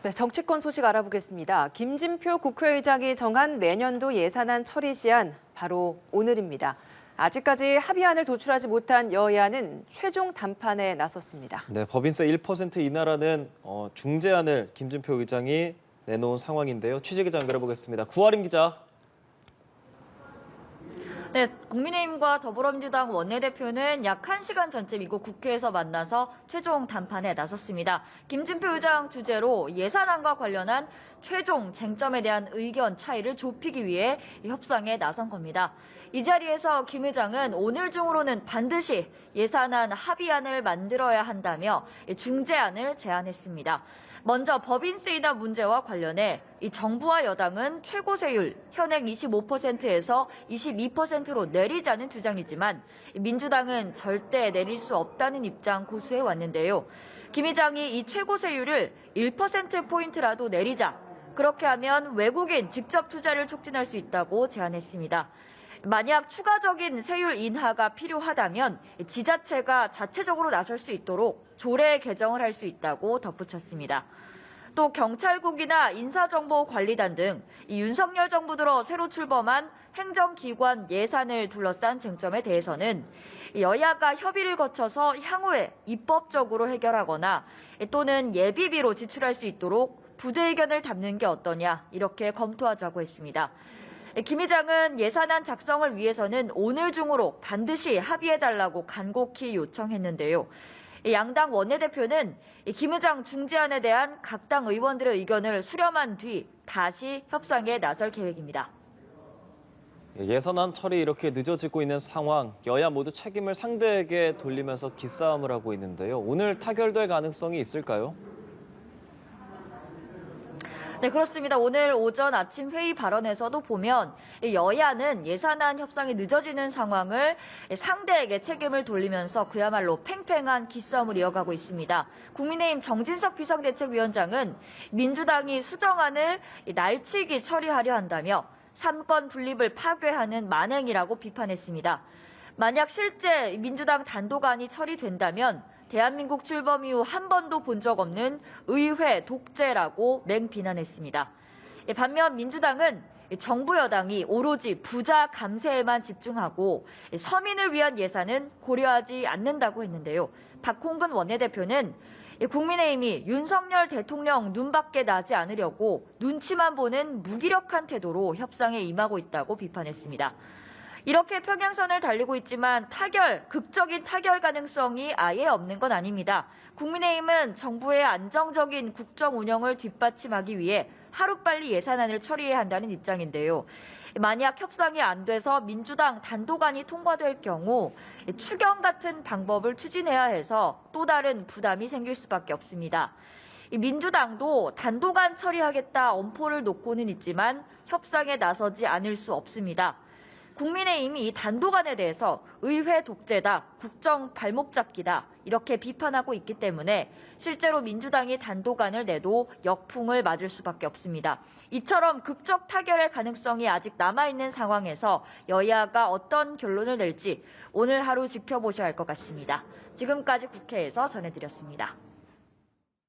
네, 정치권 소식 알아보겠습니다. 김진표 국회의장이 정한 내년도 예산안 처리 시한 바로 오늘입니다. 아직까지 합의안을 도출하지 못한 여야는 최종 담판에 나섰습니다. 네, 법인세 1% 인하라는 중재안을 김진표 의장이 내놓은 상황인데요. 취재 기자 연결해보겠습니다. 구아림 기자. 네, 국민의힘과 더불어민주당 원내대표는 약 1시간 전쯤 이곳 국회에서 만나서 최종 담판에 나섰습니다. 김진표 의장 주재로 예산안과 관련한 최종 쟁점에 대한 의견 차이를 좁히기 위해 협상에 나선 겁니다. 이 자리에서 김 의장은 오늘 중으로는 반드시 예산안 합의안을 만들어야 한다며 중재안을 제안했습니다. 먼저 법인세 인하 문제와 관련해 이 정부와 여당은 최고세율 현행 25%에서 22%로 내리자는 주장이지만 민주당은 절대 내릴 수 없다는 입장 고수해 왔는데요. 김 의장이 이 최고세율을 1%포인트라도 내리자. 그렇게 하면 외국인 직접 투자를 촉진할 수 있다고 제안했습니다. 만약 추가적인 세율 인하가 필요하다면 지자체가 자체적으로 나설 수 있도록 조례 개정을 할 수 있다고 덧붙였습니다. 또 경찰국이나 인사정보관리단 등 윤석열 정부 들어 새로 출범한 행정기관 예산을 둘러싼 쟁점에 대해서는 여야가 협의를 거쳐서 향후에 입법적으로 해결하거나 또는 예비비로 지출할 수 있도록 부대 의견을 담는 게 어떠냐 이렇게 검토하자고 했습니다. 김 의장은 예산안 작성을 위해서는 오늘 중으로 반드시 합의해달라고 간곡히 요청했는데요. 양당 원내대표는 김 의장 중재안에 대한 각 당 의원들의 의견을 수렴한 뒤 다시 협상에 나설 계획입니다. 예산안 처리 이렇게 늦어지고 있는 상황, 여야 모두 책임을 상대에게 돌리면서 기싸움을 하고 있는데요. 오늘 타결될 가능성이 있을까요? 네, 그렇습니다. 오늘 오전 아침 회의 발언에서도 보면 여야는 예산안 협상이 늦어지는 상황을 상대에게 책임을 돌리면서 그야말로 팽팽한 기싸움을 이어가고 있습니다. 국민의힘 정진석 비상대책위원장은 민주당이 수정안을 날치기 처리하려 한다며 삼권 분립을 파괴하는 만행이라고 비판했습니다. 만약 실제 민주당 단독안이 처리된다면 대한민국 출범 이후 한 번도 본 적 없는 의회 독재라고 맹비난했습니다. 반면 민주당은 정부 여당이 오로지 부자 감세에만 집중하고 서민을 위한 예산은 고려하지 않는다고 했는데요. 박홍근 원내대표는 국민의힘이 윤석열 대통령 눈밖에 나지 않으려고 눈치만 보는 무기력한 태도로 협상에 임하고 있다고 비판했습니다. 이렇게 평행선을 달리고 있지만 극적인 타결 가능성이 아예 없는 건 아닙니다. 국민의힘은 정부의 안정적인 국정 운영을 뒷받침하기 위해 하루빨리 예산안을 처리해야 한다는 입장인데요. 만약 협상이 안 돼서 민주당 단독안이 통과될 경우 추경 같은 방법을 추진해야 해서 또 다른 부담이 생길 수밖에 없습니다. 민주당도 단독안 처리하겠다 엄포를 놓고는 있지만 협상에 나서지 않을 수 없습니다. 국민의힘이 이 단독안에 대해서 의회 독재다, 국정 발목 잡기다 이렇게 비판하고 있기 때문에 실제로 민주당이 단독안을 내도 역풍을 맞을 수밖에 없습니다. 이처럼 극적 타결의 가능성이 아직 남아있는 상황에서 여야가 어떤 결론을 낼지 오늘 하루 지켜보셔야 할 것 같습니다. 지금까지 국회에서 전해드렸습니다.